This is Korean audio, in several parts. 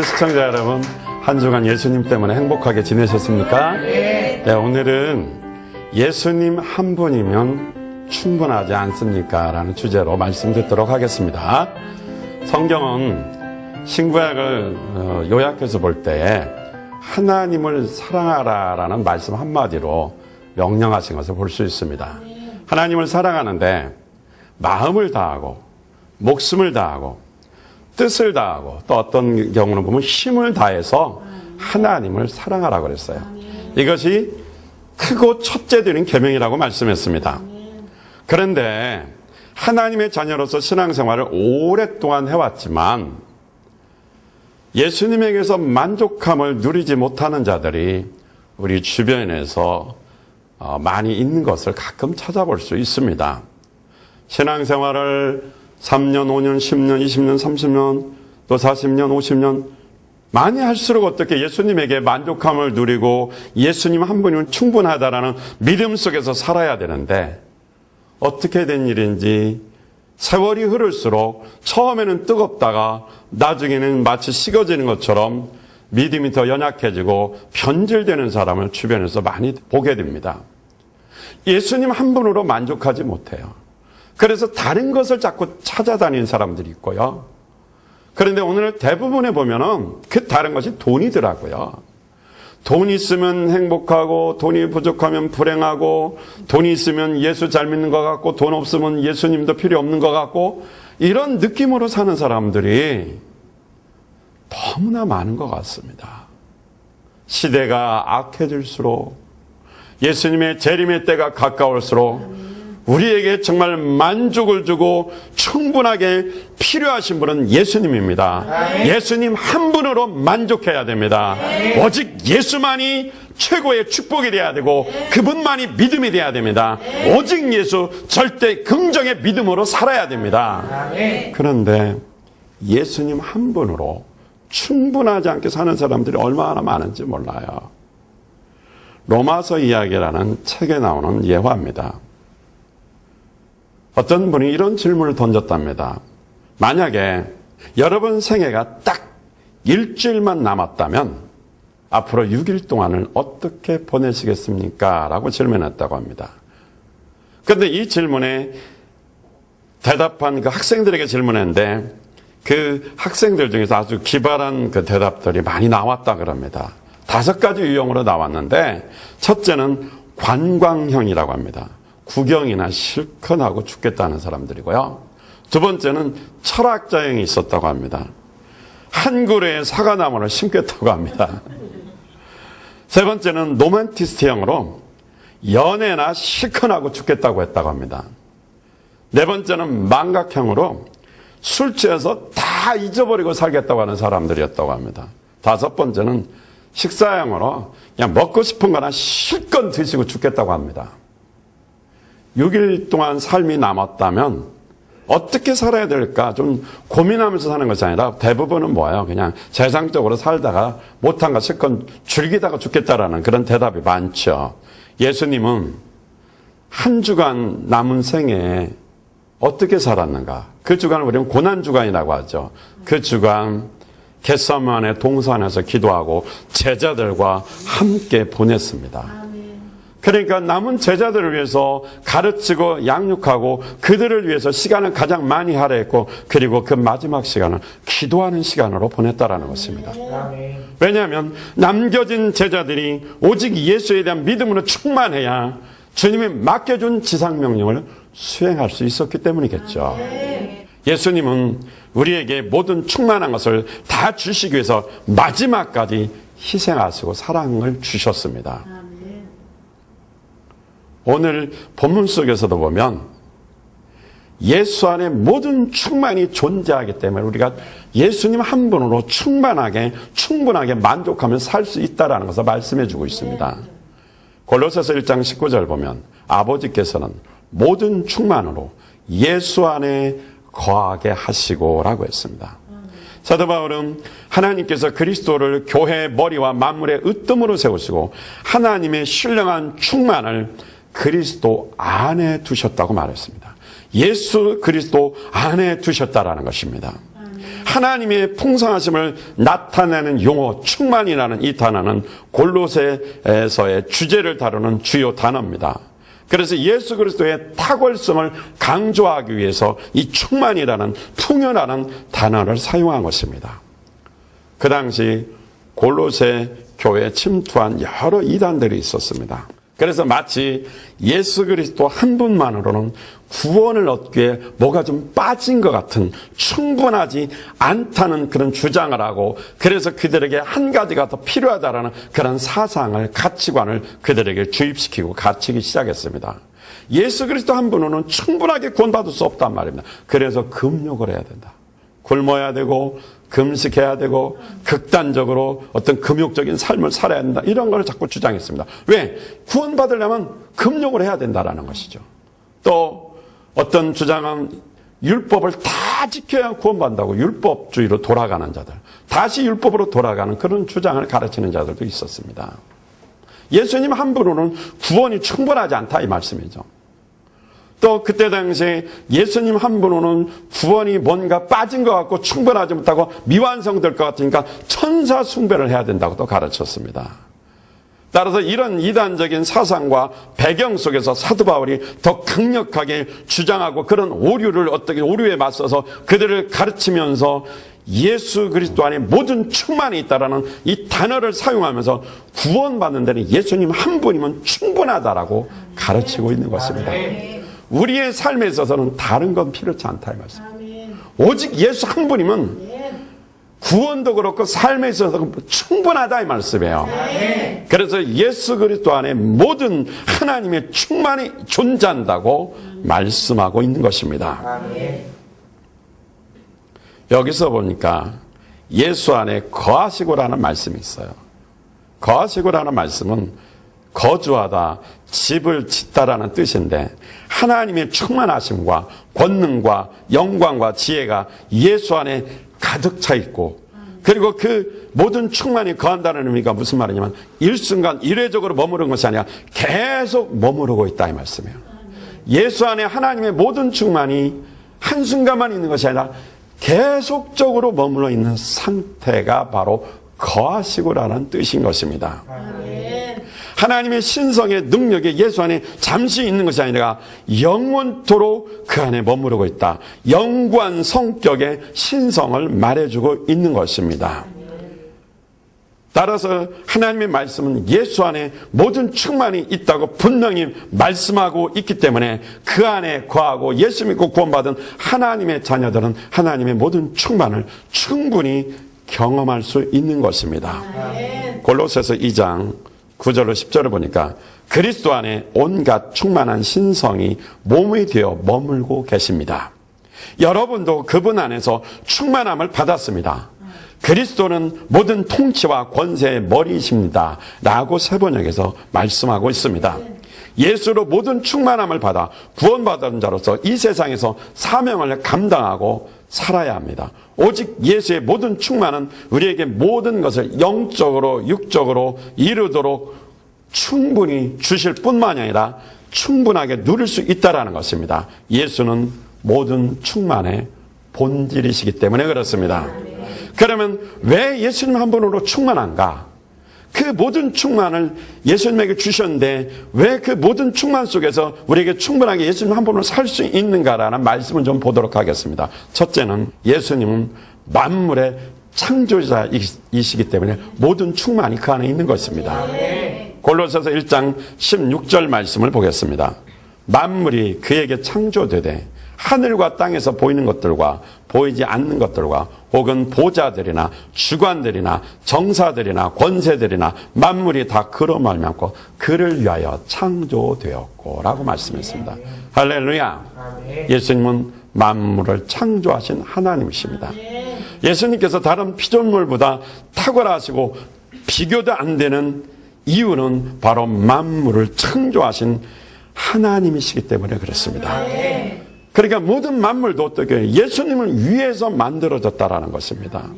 KBS 시청자 여러분, 한 주간 예수님 때문에 행복하게 지내셨습니까? 네. 오늘은 예수님 한 분이면 충분하지 않습니까? 라는 주제로 말씀 듣도록 하겠습니다. 성경은 신구약을 요약해서 볼 때 하나님을 사랑하라 라는 말씀 한마디로 명령하신 것을 볼 수 있습니다. 하나님을 사랑하는데 마음을 다하고 목숨을 다하고 뜻을 다하고 또 어떤 경우는 보면 힘을 다해서 하나님을 사랑하라고 그랬어요. 이것이 크고 첫째 드린 계명이라고 말씀했습니다. 그런데 하나님의 자녀로서 신앙생활을 오랫동안 해왔지만 예수님에게서 만족함을 누리지 못하는 자들이 우리 주변에서 많이 있는 것을 가끔 찾아볼 수 있습니다. 신앙생활을 3년, 5년, 10년, 20년, 30년, 또 40년, 50년 많이 할수록 어떻게 예수님에게 만족함을 누리고 예수님 한 분이면 충분하다라는 믿음 속에서 살아야 되는데 어떻게 된 일인지 세월이 흐를수록 처음에는 뜨겁다가 나중에는 마치 식어지는 것처럼 믿음이 더 연약해지고 변질되는 사람을 주변에서 많이 보게 됩니다. 예수님 한 분으로 만족하지 못해요. 그래서 다른 것을 자꾸 찾아다니는 사람들이 있고요. 그런데 오늘 대부분에 보면은 그 다른 것이 돈이더라고요. 돈이 있으면 행복하고 돈이 부족하면 불행하고 돈이 있으면 예수 잘 믿는 것 같고 돈 없으면 예수님도 필요 없는 것 같고 이런 느낌으로 사는 사람들이 너무나 많은 것 같습니다. 시대가 악해질수록 예수님의 재림의 때가 가까울수록 우리에게 정말 만족을 주고 충분하게 필요하신 분은 예수님입니다. 예수님 한 분으로 만족해야 됩니다. 오직 예수만이 최고의 축복이 돼야 되고 그분만이 믿음이 돼야 됩니다. 오직 예수 절대 긍정의 믿음으로 살아야 됩니다. 그런데 예수님 한 분으로 충분하지 않게 사는 사람들이 얼마나 많은지 몰라요. 로마서 이야기라는 책에 나오는 예화입니다. 어떤 분이 이런 질문을 던졌답니다. 만약에 여러분 생애가 딱 일주일만 남았다면 앞으로 6일 동안을 어떻게 보내시겠습니까? 라고 질문했다고 합니다. 그런데 이 질문에 대답한 그 학생들에게 질문했는데 그 학생들 중에서 아주 기발한 그 대답들이 많이 나왔다 그럽니다. 5가지 유형으로 나왔는데 첫째는 관광형이라고 합니다. 구경이나 실컷 하고 죽겠다는 사람들이고요. 두 번째는 철학자형이 있었다고 합니다. 한 그루의 사과나무를 심겠다고 합니다. 세 번째는 로맨티스트형으로 연애나 실컷 하고 죽겠다고 했다고 합니다. 네 번째는 망각형으로 술 취해서 다 잊어버리고 살겠다고 하는 사람들이었다고 합니다. 5번째는 식사형으로 그냥 먹고 싶은 거나 실컷 드시고 죽겠다고 합니다. 6일 동안 삶이 남았다면 어떻게 살아야 될까 좀 고민하면서 사는 것이 아니라 대부분은 뭐예요? 그냥 세상적으로 살다가 못한 거 실컷 즐기다가 죽겠다라는 그런 대답이 많죠. 예수님은 한 주간 남은 생에 어떻게 살았는가? 그 주간을 우리는 고난주간이라고 하죠. 그 주간 겟세마네 동산에서 기도하고 제자들과 함께 보냈습니다. 그러니까 남은 제자들을 위해서 가르치고 양육하고 그들을 위해서 시간을 가장 많이 할애했고 그리고 그 마지막 시간을 기도하는 시간으로 보냈다라는 것입니다. 왜냐하면 남겨진 제자들이 오직 예수에 대한 믿음으로 충만해야 주님이 맡겨준 지상명령을 수행할 수 있었기 때문이겠죠. 예수님은 우리에게 모든 충만한 것을 다 주시기 위해서 마지막까지 희생하시고 사랑을 주셨습니다. 오늘 본문 속에서도 보면 예수 안에 모든 충만이 존재하기 때문에 우리가 예수님 한 분으로 충분하게 만족하며 살 수 있다는 것을 말씀해 주고 있습니다. 골로새서 1장 19절 보면 아버지께서는 모든 충만으로 예수 안에 거하게 하시고 라고 했습니다. 사도 바울은 하나님께서 그리스도를 교회의 머리와 만물의 으뜸으로 세우시고 하나님의 신령한 충만을 그리스도 안에 두셨다고 말했습니다. 예수 그리스도 안에 두셨다라는 것입니다. 하나님의 풍성하심을 나타내는 용어 충만이라는 이 단어는 골로새에서의 주제를 다루는 주요 단어입니다. 그래서 예수 그리스도의 탁월성을 강조하기 위해서 이 충만이라는 풍요라는 단어를 사용한 것입니다. 그 당시 골로새 교회에 침투한 여러 이단들이 있었습니다. 그래서 마치 예수 그리스도 한 분만으로는 구원을 얻기에 뭐가 좀 빠진 것 같은, 충분하지 않다는 그런 주장을 하고, 그래서 그들에게 한 가지가 더 필요하다라는 그런 사상을, 가치관을 그들에게 주입시키고 가르치기 시작했습니다. 예수 그리스도 한 분으로는 충분하게 구원받을 수 없단 말입니다. 그래서 금욕을 해야 된다. 굶어야 되고 금식해야 되고 극단적으로 어떤 금욕적인 삶을 살아야 된다. 이런 걸 자꾸 주장했습니다. 왜? 구원받으려면 금욕을 해야 된다라는 것이죠. 또 어떤 주장은 율법을 다 지켜야 구원받는다고 율법주의로 돌아가는 자들, 다시 율법으로 돌아가는 그런 주장을 가르치는 자들도 있었습니다. 예수님 한 분으로는 구원이 충분하지 않다 이 말씀이죠. 또 그때 당시에 예수님 한 분으로는 구원이 뭔가 빠진 것 같고 충분하지 못하고 미완성될 것 같으니까 천사 숭배를 해야 된다고 또 가르쳤습니다. 따라서 이런 이단적인 사상과 배경 속에서 사도 바울이 더 강력하게 주장하고 그런 오류를 어떻게 오류에 맞서서 그들을 가르치면서 예수 그리스도 안에 모든 충만이 있다라는 이 단어를 사용하면서 구원받는 데는 예수님 한 분이면 충분하다라고 가르치고 있는 것입니다. 우리의 삶에 있어서는 다른 건 필요치 않다 이 말씀. 오직 예수 한 분이면 구원도 그렇고 삶에 있어서 충분하다 이 말씀이에요. 그래서 예수 그리스도 안에 모든 하나님의 충만이 존재한다고 말씀하고 있는 것입니다. 여기서 보니까 예수 안에 거하시고라는 말씀이 있어요. 거하시고라는 말씀은 거주하다, 집을 짓다라는 뜻인데 하나님의 충만하심과 권능과 영광과 지혜가 예수 안에 가득 차 있고, 그리고 그 모든 충만이 거한다는 의미가 무슨 말이냐면 일순간 일회적으로 머무른 것이 아니라 계속 머무르고 있다 이 말씀이에요. 예수 안에 하나님의 모든 충만이 한순간만 있는 것이 아니라 계속적으로 머물러 있는 상태가 바로 거하시고라는 뜻인 것입니다. 하나님의 신성의 능력이 예수 안에 잠시 있는 것이 아니라 영원토록 그 안에 머무르고 있다. 영구한 성격의 신성을 말해주고 있는 것입니다. 따라서 하나님의 말씀은 예수 안에 모든 충만이 있다고 분명히 말씀하고 있기 때문에 그 안에 거하고 예수 믿고 구원받은 하나님의 자녀들은 하나님의 모든 충만을 충분히 경험할 수 있는 것입니다. 골로새서 2장 9절로 10절을 보니까 그리스도 안에 온갖 충만한 신성이 몸이 되어 머물고 계십니다. 여러분도 그분 안에서 충만함을 받았습니다. 그리스도는 모든 통치와 권세의 머리이십니다 라고 세번역에서 말씀하고 있습니다. 예수로 모든 충만함을 받아 구원받은 자로서 이 세상에서 사명을 감당하고 살아야 합니다. 오직 예수의 모든 충만은 우리에게 모든 것을 영적으로 육적으로 이루도록 충분히 주실 뿐만이 아니라 충분하게 누릴 수 있다는 것입니다. 예수는 모든 충만의 본질이시기 때문에 그렇습니다. 그러면 왜 예수님 한 분으로 충만한가? 그 모든 충만을 예수님에게 주셨는데 왜 그 모든 충만 속에서 우리에게 충분하게 예수님 한 분으로 살 수 있는가라는 말씀을 좀 보도록 하겠습니다. 첫째는 예수님은 만물의 창조자이시기 때문에 모든 충만이 그 안에 있는 것입니다. 골로새서 1장 16절 말씀을 보겠습니다. 만물이 그에게 창조되되 하늘과 땅에서 보이는 것들과 보이지 않는 것들과 혹은 보좌들이나 주관들이나 정사들이나 권세들이나 만물이 다 그로 말미암고 그를 위하여 창조되었고 라고 말씀했습니다. 할렐루야. 예수님은 만물을 창조하신 하나님이십니다. 예수님께서 다른 피조물보다 탁월하시고 비교도 안 되는 이유는 바로 만물을 창조하신 하나님이시기 때문에 그렇습니다. 그러니까 모든 만물도 어떻게 예수님을 위해서 만들어졌다라는 것입니다.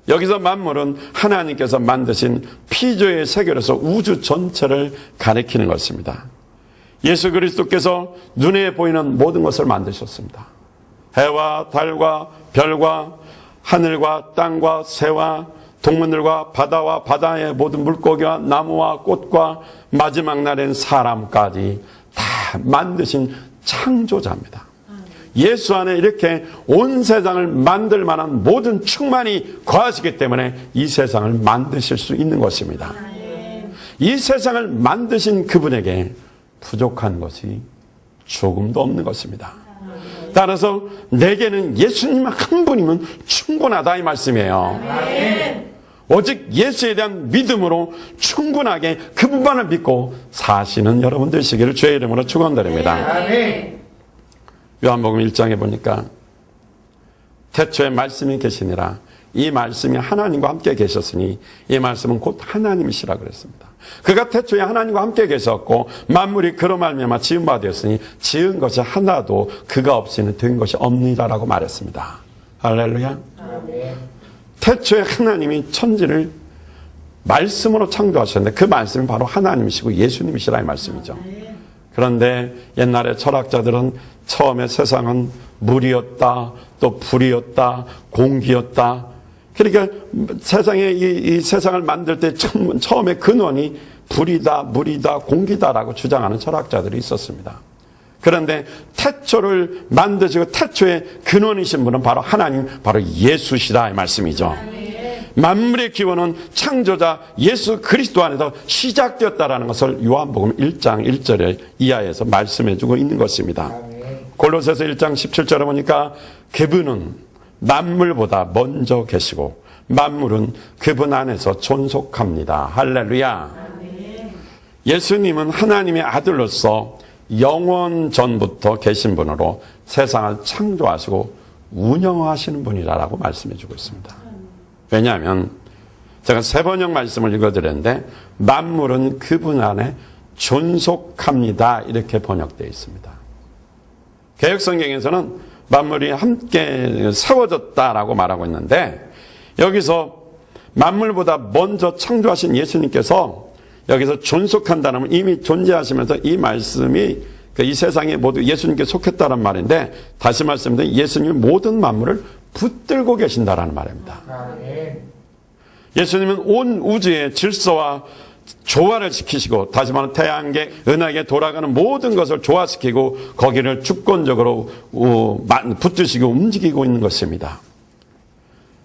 여기서 만물은 하나님께서 만드신 피조의 세계로서 우주 전체를 가리키는 것입니다. 예수 그리스도께서 눈에 보이는 모든 것을 만드셨습니다. 해와 달과 별과 하늘과 땅과 새와 동물들과 바다와 바다의 모든 물고기와 나무와 꽃과 마지막 날엔 사람까지 다 만드신 창조자입니다. 예수 안에 이렇게 온 세상을 만들 만한 모든 충만이 거하시기 때문에 이 세상을 만드실 수 있는 것입니다. 이 세상을 만드신 그분에게 부족한 것이 조금도 없는 것입니다. 따라서 내게는 예수님 한 분이면 충분하다 이 말씀이에요. 오직 예수에 대한 믿음으로 충분하게 그분만을 믿고 사시는 여러분 되시기를 주의 이름으로 축원드립니다. 요한복음 1장에 보니까 태초에 말씀이 계시니라 이 말씀이 하나님과 함께 계셨으니 이 말씀은 곧 하나님이시라 그랬습니다. 그가 태초에 하나님과 함께 계셨고 만물이 그로 말미암아 지은 바 되었으니 지은 것이 하나도 그가 없이는 된 것이 없느니라라고 말했습니다. 할렐루야. 태초에 하나님이 천지를 말씀으로 창조하셨는데 그 말씀이 바로 하나님이시고 예수님이시라 이 말씀이죠. 그런데 옛날에 철학자들은 처음에 세상은 물이었다, 또 불이었다, 공기였다. 그러니까 세상에 이 세상을 만들 때 처음에 근원이 불이다, 물이다, 공기다라고 주장하는 철학자들이 있었습니다. 그런데 태초를 만드시고 태초의 근원이신 분은 바로 하나님, 바로 예수시다 이 말씀이죠. 만물의 기원은 창조자 예수 그리스도 안에서 시작되었다라는 것을 요한복음 1장 1절에 이하에서 말씀해주고 있는 것입니다. 골로새서 1장 17절에 보니까 그분은 만물보다 먼저 계시고 만물은 그분 안에서 존속합니다. 할렐루야. 예수님은 하나님의 아들로서 영원 전부터 계신 분으로 세상을 창조하시고 운영하시는 분이라고 말씀해주고 있습니다. 왜냐하면 제가 세번역 말씀을 읽어드렸는데 만물은 그분 안에 존속합니다 이렇게 번역되어 있습니다. 개역성경에서는 만물이 함께 세워졌다라고 말하고 있는데 여기서 만물보다 먼저 창조하신 예수님께서 여기서 존속한다는 이미 존재하시면서 이 말씀이 이 세상에 모두 예수님께 속했다는 말인데 다시 말씀드리면 예수님이 모든 만물을 붙들고 계신다라는 말입니다. 예수님은 온 우주의 질서와 조화를 지키시고 다시 말하면 태양계, 은하계 돌아가는 모든 것을 조화시키고 거기를 주권적으로 붙드시고 움직이고 있는 것입니다.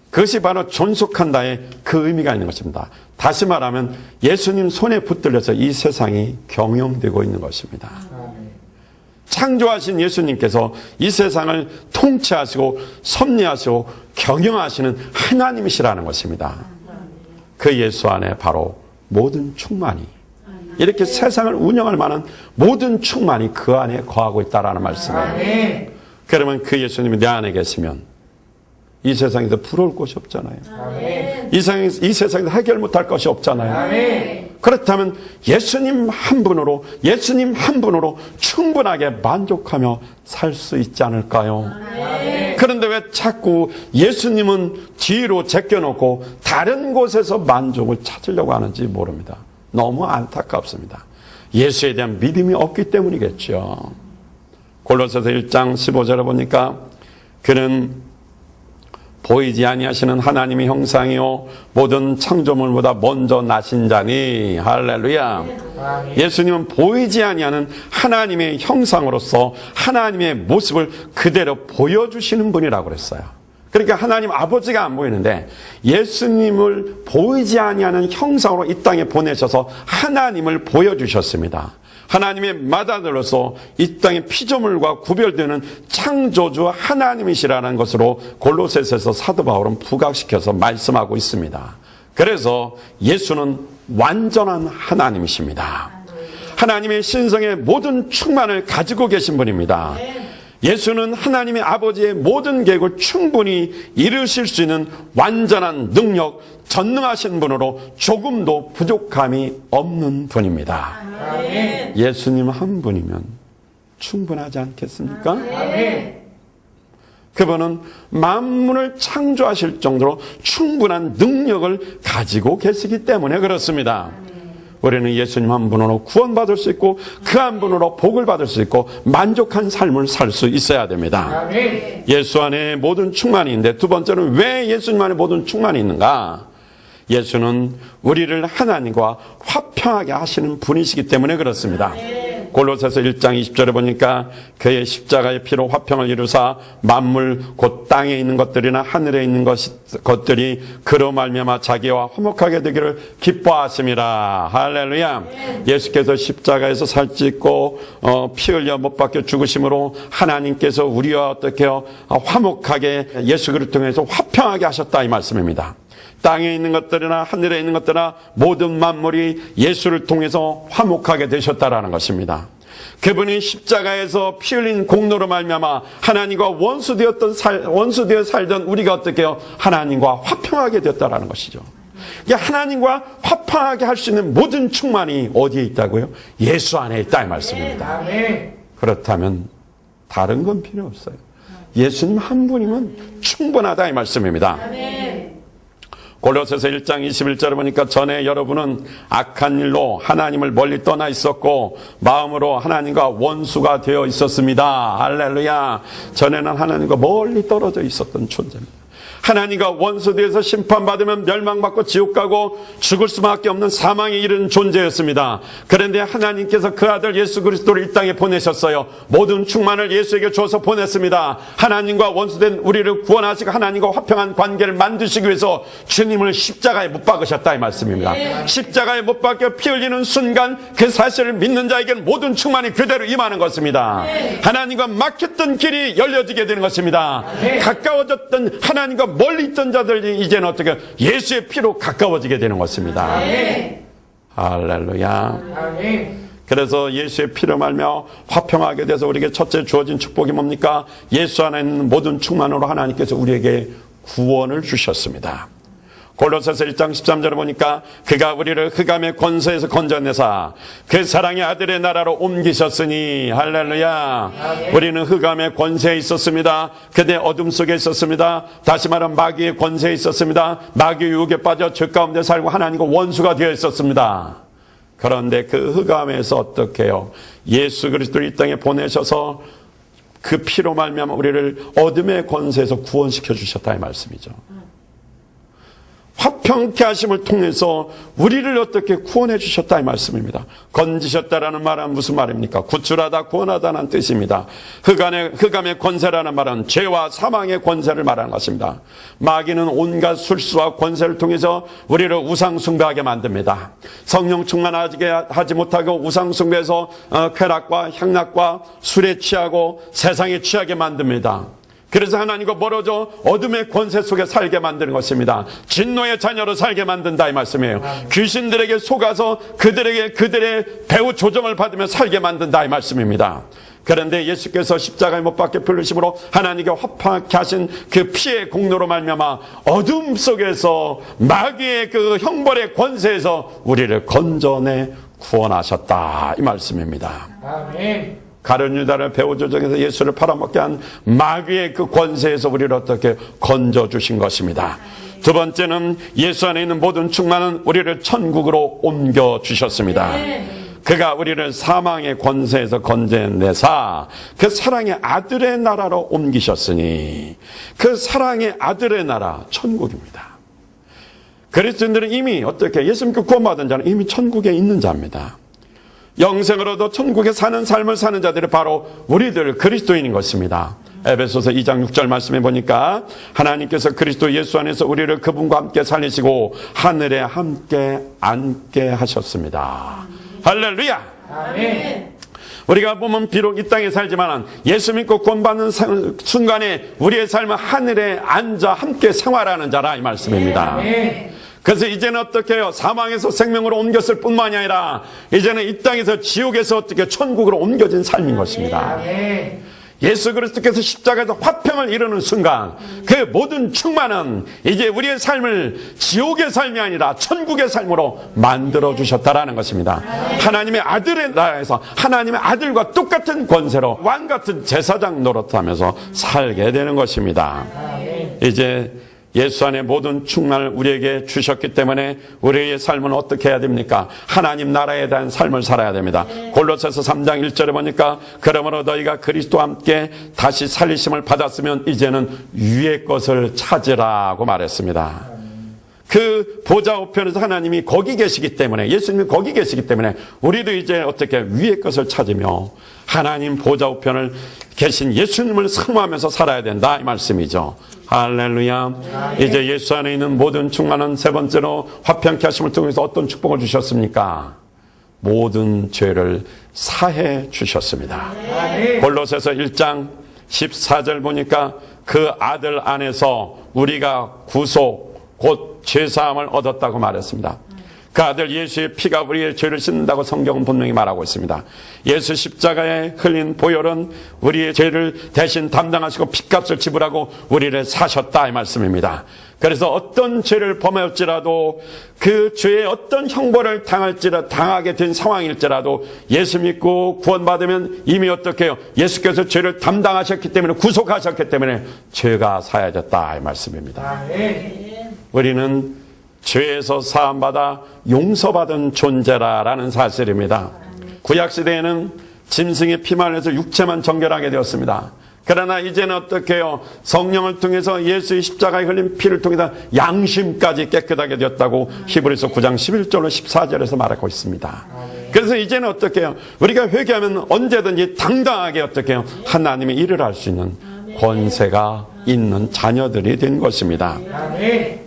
그것이 바로 존속한다의 그 의미가 있는 것입니다. 다시 말하면 예수님 손에 붙들려서 이 세상이 경영되고 있는 것입니다. 창조하신 예수님께서 이 세상을 통치하시고 섭리하시고 경영하시는 하나님이시라는 것입니다. 그 예수 안에 바로 모든 충만이 이렇게 세상을 운영할 만한 모든 충만이 그 안에 거하고 있다라는 말씀이에요. 그러면 그 예수님이 내 안에 계시면 이 세상에서 부러울 것이 없잖아요. 이 세상에서 해결 못할 것이 없잖아요. 그렇다면 예수님 한 분으로 충분하게 만족하며 살 수 있지 않을까요? 그런데 왜 자꾸 예수님은 뒤로 제껴놓고 다른 곳에서 만족을 찾으려고 하는지 모릅니다. 너무 안타깝습니다. 예수에 대한 믿음이 없기 때문이겠죠. 골로새서 1장 15절에 보니까 그는 보이지 아니하시는 하나님의 형상이요 모든 창조물보다 먼저 나신 자니. 할렐루야. 예수님은 보이지 아니하는 하나님의 형상으로서 하나님의 모습을 그대로 보여주시는 분이라고 그랬어요. 그러니까 하나님 아버지가 안 보이는데 예수님을 보이지 아니하는 형상으로 이 땅에 보내셔서 하나님을 보여주셨습니다. 하나님의 맏아들로서 이 땅의 피조물과 구별되는 창조주 하나님이시라는 것으로 골로새서에서 사도 바울은 부각시켜서 말씀하고 있습니다. 그래서 예수는 완전한 하나님이십니다. 하나님의 신성의 모든 충만을 가지고 계신 분입니다. 예수는 하나님의 아버지의 모든 계획을 충분히 이루실 수 있는 완전한 능력, 전능하신 분으로 조금도 부족함이 없는 분입니다. 아멘. 예수님 한 분이면 충분하지 않겠습니까? 아멘. 그분은 만물을 창조하실 정도로 충분한 능력을 가지고 계시기 때문에 그렇습니다. 우리는 예수님 한 분으로 구원받을 수 있고 그 한 분으로 복을 받을 수 있고 만족한 삶을 살 수 있어야 됩니다. 예수 안에 모든 충만이 있는데 두 번째는 왜 예수님 안에 모든 충만이 있는가? 예수는 우리를 하나님과 화평하게 하시는 분이시기 때문에 그렇습니다. 골로새서 1장 20절에 보니까 그의 십자가의 피로 화평을 이루사 만물 곧 땅에 있는 것들이나 하늘에 있는 것들이 그로 말미암아 자기와 화목하게 되기를 기뻐하심이라. 할렐루야. 예수께서 십자가에서 살찌고 피 흘려 못 박혀 죽으심으로 하나님께서 우리와 어떻게 화목하게 예수 그리스도를 통해서 화평하게 하셨다 이 말씀입니다. 땅에 있는 것들이나 하늘에 있는 것들이나 모든 만물이 예수를 통해서 화목하게 되셨다라는 것입니다. 그분이 십자가에서 피 흘린 공로로 말미암아 하나님과 원수되어 살던 우리가 어떻게 해요? 하나님과 화평하게 되었다라는 것이죠. 하나님과 화평하게 할 수 있는 모든 충만이 어디에 있다고요? 예수 안에 있다 이 말씀입니다. 그렇다면 다른 건 필요 없어요. 예수님 한 분이면 충분하다 이 말씀입니다. 골로새서 1장 21절에 보니까 전에 여러분은 악한 일로 하나님을 멀리 떠나 있었고 마음으로 하나님과 원수가 되어 있었습니다. 할렐루야. 전에는 하나님과 멀리 떨어져 있었던 존재입니다. 하나님과 원수되어서 심판받으면 멸망받고 지옥 가고 죽을 수밖에 없는 사망에 이르는 존재였습니다. 그런데 하나님께서 그 아들 예수 그리스도를 이 땅에 보내셨어요. 모든 충만을 예수에게 줘서 보냈습니다. 하나님과 원수된 우리를 구원하시고 하나님과 화평한 관계를 만드시기 위해서 주님을 십자가에 못 박으셨다 이 말씀입니다. 십자가에 못 박혀 피 흘리는 순간 그 사실을 믿는 자에게는 모든 충만이 그대로 임하는 것입니다. 하나님과 막혔던 길이 열려지게 되는 것입니다. 가까워졌던 하나님과 멀리 있던 자들이 이제는 어떻게 예수의 피로 가까워지게 되는 것입니다. 할렐루야. 그래서 예수의 피로 말며 화평하게 돼서 우리에게 첫째 주어진 축복이 뭡니까? 예수 안에 있는 모든 충만으로 하나님께서 우리에게 구원을 주셨습니다. 골로새서 1장 13절에 보니까 그가 우리를 흑암의 권세에서 건져내사 그 사랑의 아들의 나라로 옮기셨으니 할렐루야. 우리는 흑암의 권세에 있었습니다. 그대 어둠 속에 있었습니다. 다시 말하면 마귀의 권세에 있었습니다. 마귀의 유혹에 빠져 죄 가운데 살고 하나님과 원수가 되어 있었습니다. 그런데 그 흑암에서 어떻게 해요? 예수 그리스도를 이 땅에 보내셔서 그 피로 말미암아 우리를 어둠의 권세에서 구원시켜 주셨다 이 말씀이죠. 화평케 하심을 통해서 우리를 어떻게 구원해 주셨다 이 말씀입니다. 건지셨다라는 말은 무슨 말입니까? 구출하다 구원하다는 뜻입니다. 흑암의 권세라는 말은 죄와 사망의 권세를 말하는 것입니다. 마귀는 온갖 술수와 권세를 통해서 우리를 우상 숭배하게 만듭니다. 성령 충만하게 하지 못하고 우상 숭배해서 쾌락과 향락과 술에 취하고 세상에 취하게 만듭니다. 그래서 하나님과 멀어져 어둠의 권세 속에 살게 만드는 것입니다. 진노의 자녀로 살게 만든다 이 말씀이에요. 귀신들에게 속아서 그들의 배후 조정을 받으며 살게 만든다 이 말씀입니다. 그런데 예수께서 십자가에 못 박혀 풀리심으로 하나님께 화평케 하신 그 피의 공로로 말미암아 어둠 속에서 마귀의 그 형벌의 권세에서 우리를 건져내 구원하셨다 이 말씀입니다. 아멘. 가룟 유다를 배후 조정해서 예수를 팔아먹게 한 마귀의 그 권세에서 우리를 어떻게 건져주신 것입니다. 두 번째는 예수 안에 있는 모든 충만은 우리를 천국으로 옮겨주셨습니다. 그가 우리를 사망의 권세에서 건져내사 그 사랑의 아들의 나라로 옮기셨으니 그 사랑의 아들의 나라 천국입니다. 그리스도인들은 이미 어떻게 예수 믿고 구원받은 자는 이미 천국에 있는 자입니다. 영생으로도 천국에 사는 삶을 사는 자들이 바로 우리들 그리스도인인 것입니다. 에베소서 2장 6절 말씀해 보니까 하나님께서 그리스도 예수 안에서 우리를 그분과 함께 살리시고 하늘에 함께 앉게 하셨습니다. 할렐루야. 아멘. 우리가 보면 비록 이 땅에 살지만 예수 믿고 구원받는 순간에 우리의 삶은 하늘에 앉아 함께 생활하는 자라 이 말씀입니다. 아멘. 그래서 이제는 어떻게 해요? 사망에서 생명으로 옮겼을 뿐만이 아니라 이제는 이 땅에서 지옥에서 어떻게 천국으로 옮겨진 삶인 것입니다. 예수 그리스도께서 십자가에서 화평을 이루는 순간 그 모든 충만은 이제 우리의 삶을 지옥의 삶이 아니라 천국의 삶으로 만들어주셨다라는 것입니다. 하나님의 아들의 나라에서 하나님의 아들과 똑같은 권세로 왕같은 제사장 노릇하면서 살게 되는 것입니다. 이제 예수 안에 모든 충만을 우리에게 주셨기 때문에 우리의 삶은 어떻게 해야 됩니까? 하나님 나라에 대한 삶을 살아야 됩니다. 골로새서 3장 1절에 보니까 그러므로 너희가 그리스도와 함께 다시 살리심을 받았으면 이제는 위의 것을 찾으라고 말했습니다. 그 보좌 우편에서 하나님이 거기 계시기 때문에, 예수님이 거기 계시기 때문에 우리도 이제 어떻게 위의 것을 찾으며 하나님 보좌 우편을 계신 예수님을 사모하면서 살아야 된다 이 말씀이죠. 할렐루야. 이제 예수 안에 있는 모든 충만은 세 번째로 화평케 하심을 통해서 어떤 축복을 주셨습니까? 모든 죄를 사해 주셨습니다. 골로새서 1장 14절 보니까 그 아들 안에서 우리가 구속 곧 죄사함을 얻었다고 말했습니다. 그 아들 예수의 피가 우리의 죄를 씻는다고 성경은 분명히 말하고 있습니다. 예수 십자가에 흘린 보혈은 우리의 죄를 대신 담당하시고 피값을 지불하고 우리를 사셨다 이 말씀입니다. 그래서 어떤 죄를 범하였지라도 그 죄의 어떤 형벌을 당하게 된 상황일지라도 예수 믿고 구원받으면 이미 어떻게 해요? 예수께서 죄를 담당하셨기 때문에, 구속하셨기 때문에 죄가 사해졌다 이 말씀입니다. 우리는 죄에서 사함받아 용서받은 존재라는 사실입니다. 구약시대에는 짐승의 피만 해서 육체만 정결하게 되었습니다. 그러나 이제는 어떻게 해요? 성령을 통해서 예수의 십자가에 흘린 피를 통해서 양심까지 깨끗하게 되었다고 히브리서 9장 11절로 14절에서 말하고 있습니다. 그래서 이제는 어떻게 해요? 우리가 회개하면 언제든지 당당하게 어떻게 해요? 하나님의 일을 할 수 있는 권세가 있는 자녀들이 된 것입니다.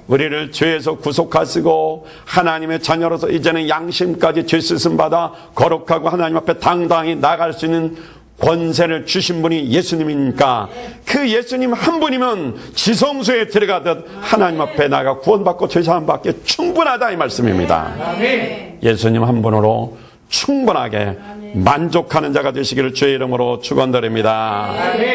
우리를 죄에서 구속하시고 하나님의 자녀로서 이제는 양심까지 죄 씻음 받아 거룩하고 하나님 앞에 당당히 나갈 수 있는 권세를 주신 분이 예수님이니까 그 예수님 한 분이면 지성소에 들어가듯 하나님 앞에 나가 구원받고 죄사함 받기에 충분하다 이 말씀입니다. 예수님 한 분으로 충분하게 만족하는 자가 되시기를 주의 이름으로 축원드립니다.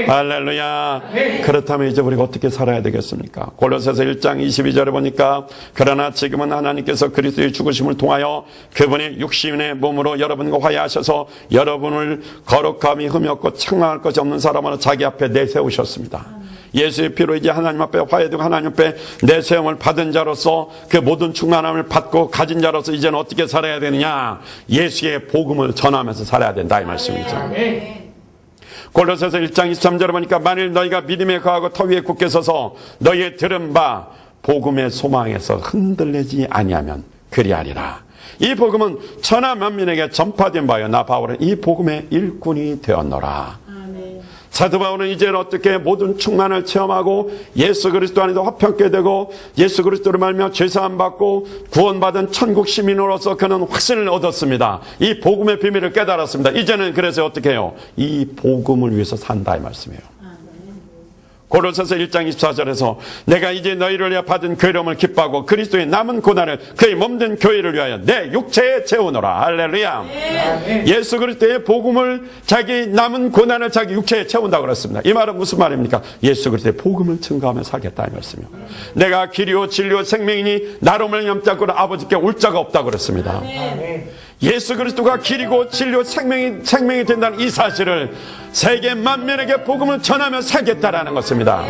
할렐루야. 그렇다면 이제 우리가 어떻게 살아야 되겠습니까? 골로새서 1장 22절에 보니까 그러나 지금은 하나님께서 그리스도의 죽으심을 통하여 그분의 육신의 몸으로 여러분과 화해하셔서 여러분을 거룩함이 흠이 없고 책망할 것이 없는 사람으로 자기 앞에 내세우셨습니다. 예수의 피로 이제 하나님 앞에 화해되고 하나님 앞에 내세움을 받은 자로서 그 모든 충만함을 받고 가진 자로서 이제는 어떻게 살아야 되느냐? 예수의 복음을 전하면서 살아야 된다 이 말씀이죠. 골로새서 1장 23절에 보니까 만일 너희가 믿음에 거하고 터 위에 굳게 서서 너희의 들은 바 복음의 소망에서 흔들리지 아니하면 그리하리라. 이 복음은 천하 만민에게 전파된 바요 나 바울은 이 복음의 일꾼이 되었노라. 사도 바울은 이제는 어떻게 모든 충만을 체험하고 예수 그리스도 안에서 화평케 되고 예수 그리스도를 말미암아 죄사함 받고 구원받은 천국 시민으로서 그는 확신을 얻었습니다. 이 복음의 비밀을 깨달았습니다. 이제는 그래서 어떻게 해요? 이 복음을 위해서 산다 이 말씀이에요. 골로새서 1장 24절에서 내가 이제 너희를 위하여 받은 괴로움을 기뻐하고 그리스도의 남은 고난을 그의 몸된 교회를 위하여 내 육체에 채우노라. 할렐루야. 예수 그리스도의 복음을 자기 남은 고난을 자기 육체에 채운다고 그랬습니다. 이 말은 무슨 말입니까? 예수 그리스도의 복음을 증거하며 살겠다 이 말씀이요. 내가 길이요 진리요 생명이니 나로 말미암지 않고는 아버지께 올 자가 없다고 그랬습니다. 예수 그리스도가 길이고 진리요 생명이 된다는 이 사실을 세계 만민에게 복음을 전하며 살겠다라는 것입니다.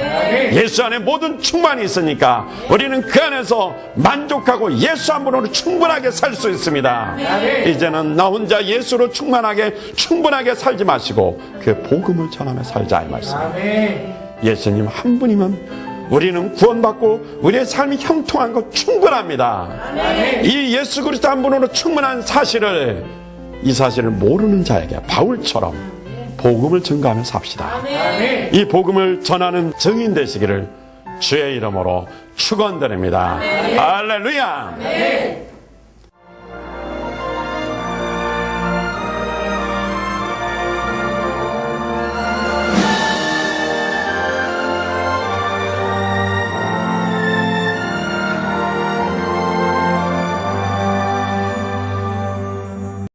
예수 안에 모든 충만이 있으니까 우리는 그 안에서 만족하고 예수 한 분으로 충분하게 살 수 있습니다. 이제는 나 혼자 예수로 충분하게 살지 마시고 그 복음을 전하며 살자 이 말씀입니다. 예수님 한 분이면 우리는 구원받고 우리의 삶이 형통한 것 충분합니다. 이 예수 그리스도 한 분으로 충분한 사실을, 이 사실을 모르는 자에게 바울처럼 복음을 증거하며 삽시다. 이 복음을 전하는 증인 되시기를 주의 이름으로 축원드립니다. 할렐루야.